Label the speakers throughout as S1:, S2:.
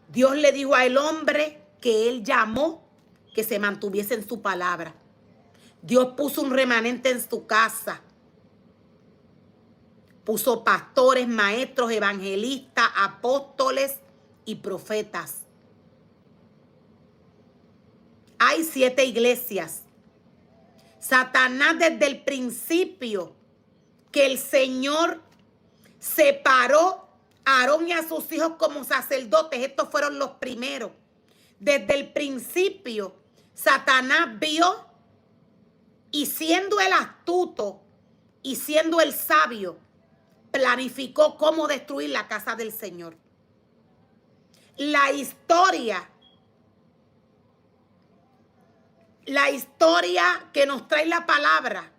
S1: Dios le dijo al hombre que él llamó que se mantuviese en su palabra. Dios puso un remanente en su casa. Puso pastores, maestros, evangelistas, apóstoles y profetas. Hay 7 iglesias. Satanás desde el principio que el Señor separó a Aarón y a sus hijos como sacerdotes, estos fueron los primeros. Desde el principio, Satanás vio, y siendo el astuto y siendo el sabio, planificó cómo destruir la casa del Señor. La historia que nos trae la palabra,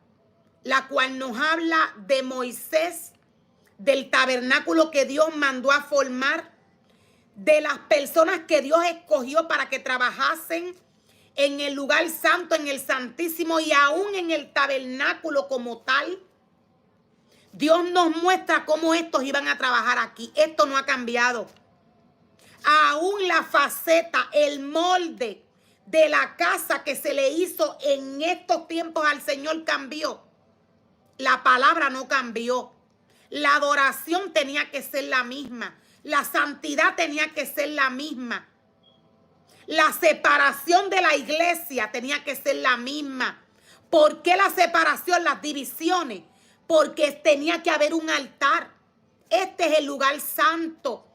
S1: la cual nos habla de Moisés, del tabernáculo que Dios mandó a formar, de las personas que Dios escogió para que trabajasen en el lugar santo, en el santísimo y aún en el tabernáculo como tal. Dios nos muestra cómo estos iban a trabajar aquí. Esto no ha cambiado. Aún la faceta, el molde de la casa que se le hizo en estos tiempos al Señor cambió. La palabra no cambió. La adoración tenía que ser la misma. La santidad tenía que ser la misma. La separación de la iglesia tenía que ser la misma. ¿Por qué la separación, las divisiones? Porque tenía que haber un altar. Este es el lugar santo.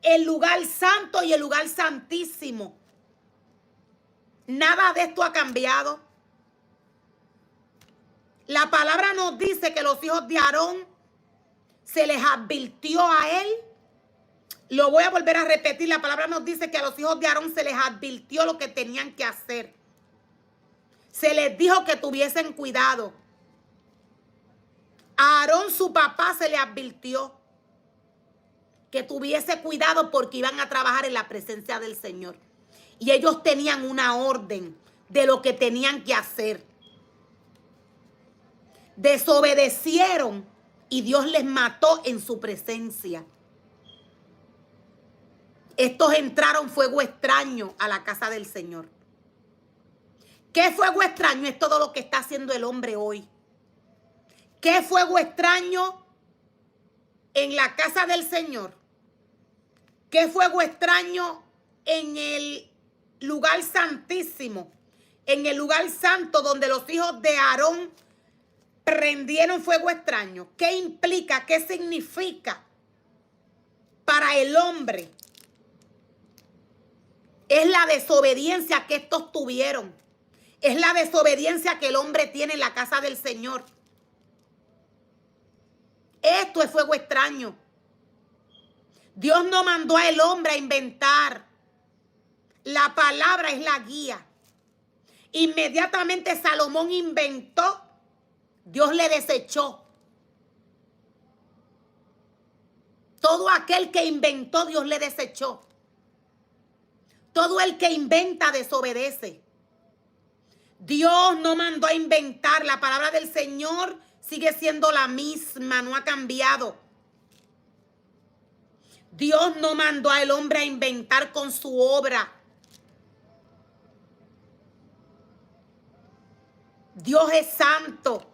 S1: El lugar santo y el lugar santísimo. Nada de esto ha cambiado. La palabra nos dice que los hijos de Aarón se les advirtió a él. Lo voy a volver a repetir. La palabra nos dice que a los hijos de Aarón se les advirtió lo que tenían que hacer. Se les dijo que tuviesen cuidado. A Aarón, su papá, se le advirtió que tuviese cuidado porque iban a trabajar en la presencia del Señor. Y ellos tenían una orden de lo que tenían que hacer. Desobedecieron y Dios les mató en su presencia. Estos entraron fuego extraño a la casa del Señor. ¿Qué fuego extraño? Es todo lo que está haciendo el hombre hoy. ¿Qué fuego extraño en la casa del Señor? ¿Qué fuego extraño en el lugar santísimo? En el lugar santo donde los hijos de Aarón prendieron fuego extraño. ¿Qué implica? ¿Qué significa para el hombre? Es la desobediencia que estos tuvieron. Es la desobediencia que el hombre tiene en la casa del Señor. Esto es fuego extraño. Dios no mandó al hombre a inventar. La palabra es la guía. Inmediatamente Salomón inventó, Dios le desechó. Todo aquel que inventó, Dios le desechó. Todo el que inventa desobedece. Dios no mandó a inventar. La palabra del Señor sigue siendo la misma, no ha cambiado. Dios no mandó al hombre a inventar con su obra. Dios es santo.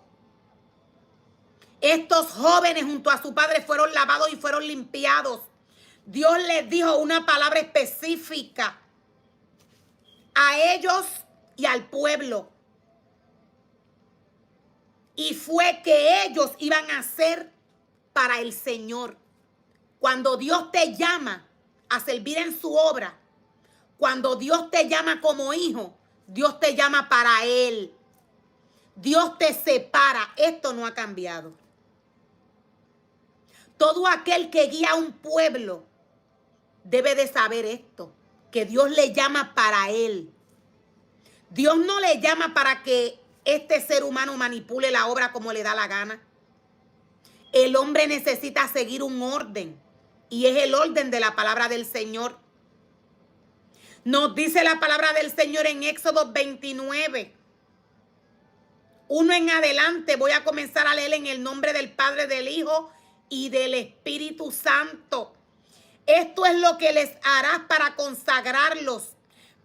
S1: Estos jóvenes junto a su padre fueron lavados y fueron limpiados. Dios les dijo una palabra específica a ellos y al pueblo. Y fue que ellos iban a ser para el Señor. Cuando Dios te llama a servir en su obra, cuando Dios te llama como hijo, Dios te llama para Él. Dios te separa. Esto no ha cambiado. Todo aquel que guía a un pueblo debe de saber esto, que Dios le llama para Él. Dios no le llama para que este ser humano manipule la obra como le da la gana. El hombre necesita seguir un orden, y es el orden de la palabra del Señor. Nos dice la palabra del Señor en Éxodo 29. 1 en adelante, voy a comenzar a leer en el nombre del Padre, del Hijo y del Espíritu Santo. Esto es lo que les harás para consagrarlos,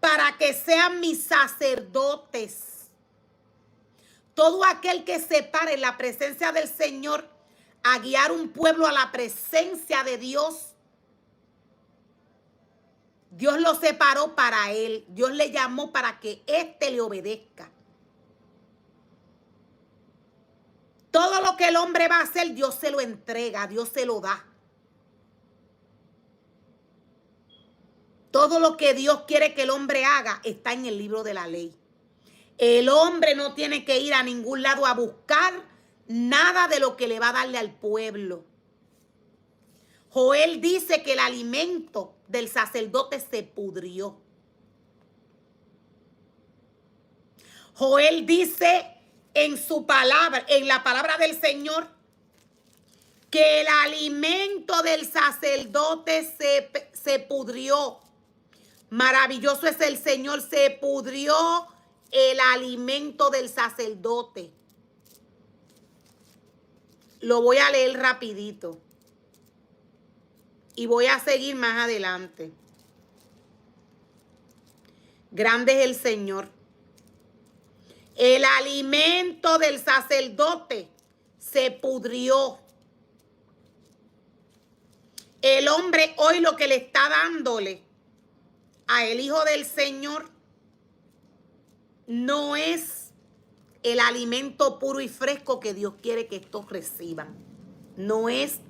S1: para que sean mis sacerdotes. Todo aquel que se pare en la presencia del Señor a guiar un pueblo a la presencia de Dios, Dios lo separó para él. Dios le llamó para que éste le obedezca. Todo lo que el hombre va a hacer, Dios se lo entrega, Dios se lo da. Todo lo que Dios quiere que el hombre haga está en el libro de la ley. El hombre no tiene que ir a ningún lado a buscar nada de lo que le va a darle al pueblo. Joel dice que el alimento del sacerdote se pudrió. Joel dice en su palabra, en la palabra del Señor, que el alimento del sacerdote se pudrió. Maravilloso es el Señor, se pudrió el alimento del sacerdote. Lo voy a leer rapidito y voy a seguir más adelante. Grande es el Señor. El alimento del sacerdote se pudrió. El hombre hoy lo que le está dándole a el Hijo del Señor no es el alimento puro y fresco que Dios quiere que estos reciban. No es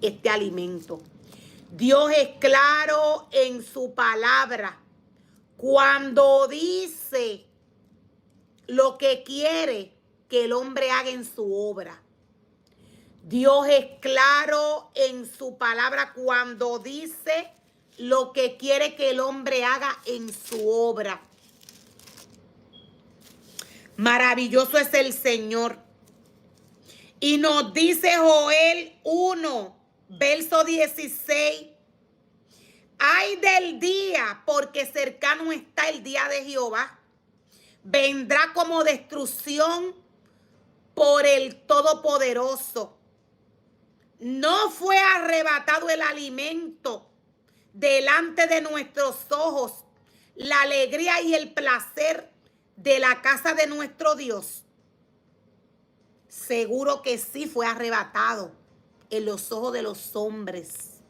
S1: este alimento. Dios es claro en su palabra cuando dice lo que quiere que el hombre haga en su obra. Dios es claro en su palabra cuando dice lo que quiere que el hombre haga en su obra. Maravilloso es el Señor. Y nos dice Joel 1, verso 16. Ay del día, porque cercano está el día de Jehová. Vendrá como destrucción por el Todopoderoso. No fue arrebatado el alimento delante de nuestros ojos, la alegría y el placer de la casa de nuestro Dios. Seguro que sí fue arrebatado en los ojos de los hombres.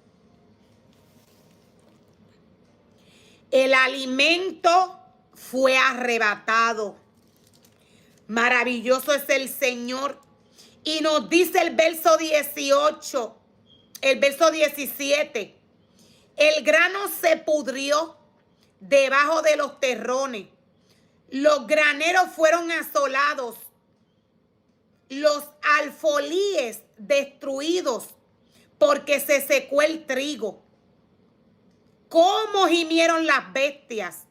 S1: El alimento fue arrebatado. Maravilloso es el Señor. Y nos dice el verso 18, el verso 17. El grano se pudrió debajo de los terrones. Los graneros fueron asolados. Los alfolíes destruidos porque se secó el trigo. ¿Cómo gimieron las bestias?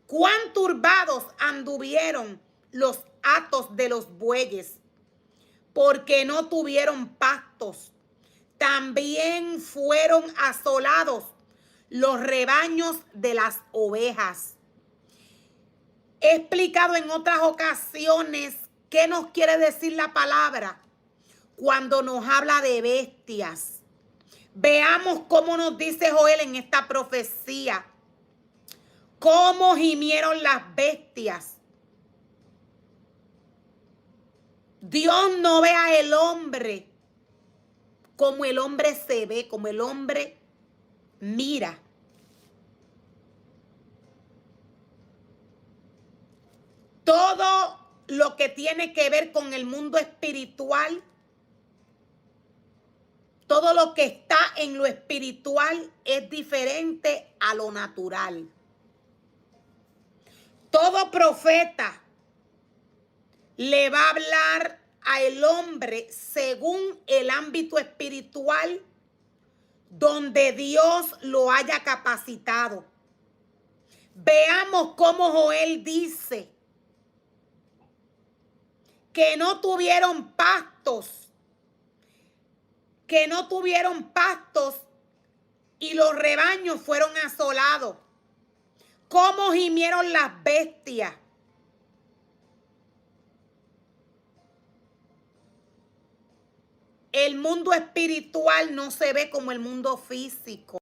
S1: Cuán turbados anduvieron los hatos de los bueyes, porque no tuvieron pastos. También fueron asolados los rebaños de las ovejas. He explicado en otras ocasiones qué nos quiere decir la palabra cuando nos habla de bestias. Veamos cómo nos dice Joel en esta profecía. Cómo gimieron las bestias. Dios no ve a el hombre como el hombre se ve, como el hombre mira. Todo lo que tiene que ver con el mundo espiritual, todo lo que está en lo espiritual es diferente a lo natural. Todo profeta le va a hablar al hombre según el ámbito espiritual donde Dios lo haya capacitado. Veamos cómo Joel dice que no tuvieron pastos, y los rebaños fueron asolados. Cómo gimieron las bestias. El mundo espiritual no se ve como el mundo físico.